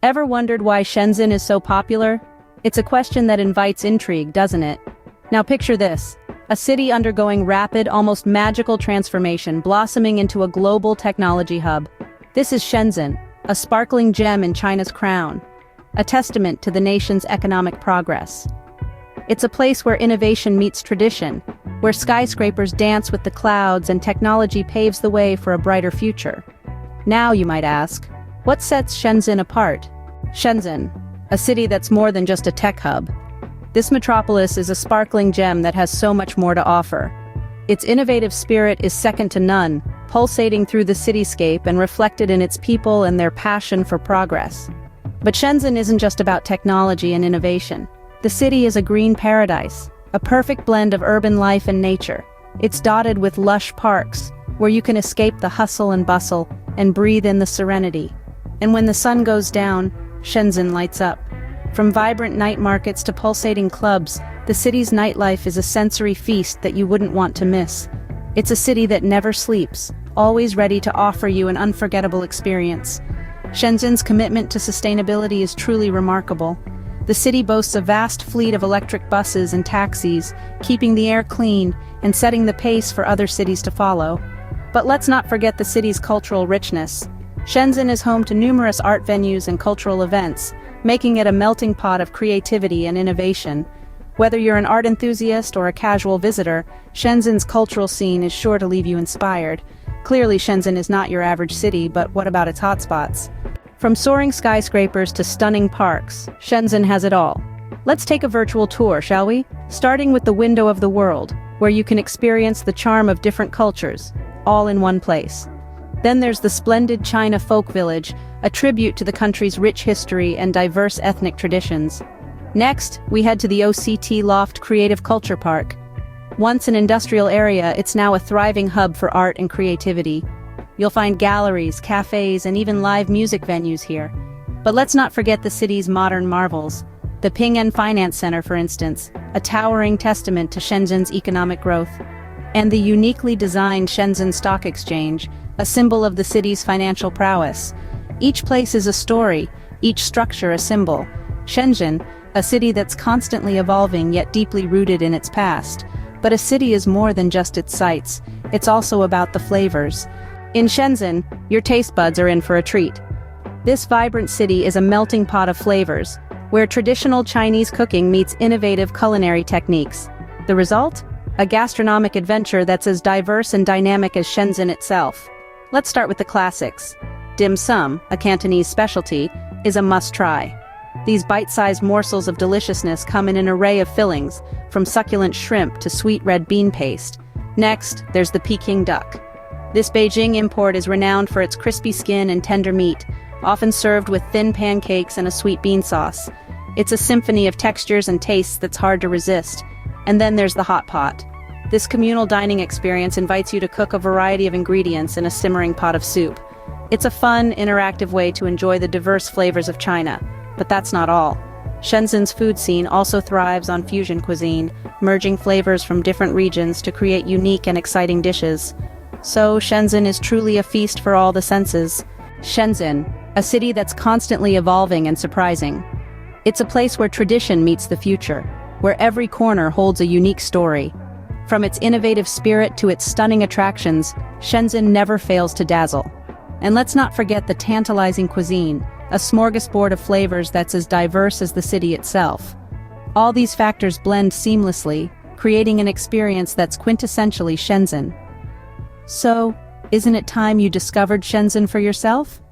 Ever wondered why Shenzhen is so popular? It's a question that invites intrigue, doesn't it? Now picture this. A city undergoing rapid, almost magical transformation, blossoming into a global technology hub. This is Shenzhen, a sparkling gem in China's crown, a testament to the nation's economic progress. It's a place where innovation meets tradition, where skyscrapers dance with the clouds and technology paves the way for a brighter future. Now, you might ask, what sets Shenzhen apart? Shenzhen, a city that's more than just a tech hub. This metropolis is a sparkling gem that has so much more to offer. Its innovative spirit is second to none, pulsating through the cityscape and reflected in its people and their passion for progress. But Shenzhen isn't just about technology and innovation. The city is a green paradise, a perfect blend of urban life and nature. It's dotted with lush parks, where you can escape the hustle and bustle and breathe in the serenity. And when the sun goes down, Shenzhen lights up. From vibrant night markets to pulsating clubs, the city's nightlife is a sensory feast that you wouldn't want to miss. It's a city that never sleeps, always ready to offer you an unforgettable experience. Shenzhen's commitment to sustainability is truly remarkable. The city boasts a vast fleet of electric buses and taxis, keeping the air clean and setting the pace for other cities to follow. But let's not forget the city's cultural richness. Shenzhen is home to numerous art venues and cultural events, making it a melting pot of creativity and innovation. Whether you're an art enthusiast or a casual visitor, Shenzhen's cultural scene is sure to leave you inspired. Clearly, Shenzhen is not your average city, but what about its hotspots? From soaring skyscrapers to stunning parks, Shenzhen has it all. Let's take a virtual tour, shall we? Starting with the window of the world, where you can experience the charm of different cultures, all in one place. Then there's the splendid China Folk Village, a tribute to the country's rich history and diverse ethnic traditions. Next, we head to the OCT Loft Creative Culture Park. Once an industrial area, it's now a thriving hub for art and creativity. You'll find galleries, cafes, and even live music venues here. But let's not forget the city's modern marvels. The Ping An Finance Center, for instance, a towering testament to Shenzhen's economic growth. And the uniquely designed Shenzhen Stock Exchange, a symbol of the city's financial prowess. Each place is a story, each structure a symbol. Shenzhen, a city that's constantly evolving yet deeply rooted in its past. But a city is more than just its sights, it's also about the flavors. In Shenzhen, your taste buds are in for a treat. This vibrant city is a melting pot of flavors, where traditional Chinese cooking meets innovative culinary techniques. The result? A gastronomic adventure that's as diverse and dynamic as Shenzhen itself. Let's start with the classics. Dim sum, a Cantonese specialty, is a must-try. These bite-sized morsels of deliciousness come in an array of fillings, from succulent shrimp to sweet red bean paste. Next, there's the Peking duck. This Beijing import is renowned for its crispy skin and tender meat, often served with thin pancakes and a sweet bean sauce. It's a symphony of textures and tastes that's hard to resist. And then there's the hot pot. This communal dining experience invites you to cook a variety of ingredients in a simmering pot of soup. It's a fun, interactive way to enjoy the diverse flavors of China. But that's not all. Shenzhen's food scene also thrives on fusion cuisine, merging flavors from different regions to create unique and exciting dishes. So Shenzhen is truly a feast for all the senses. Shenzhen, a city that's constantly evolving and surprising. It's a place where tradition meets the future, where every corner holds a unique story. From its innovative spirit to its stunning attractions, Shenzhen never fails to dazzle. And let's not forget the tantalizing cuisine, a smorgasbord of flavors that's as diverse as the city itself. All these factors blend seamlessly, creating an experience that's quintessentially Shenzhen. So, isn't it time you discovered Shenzhen for yourself?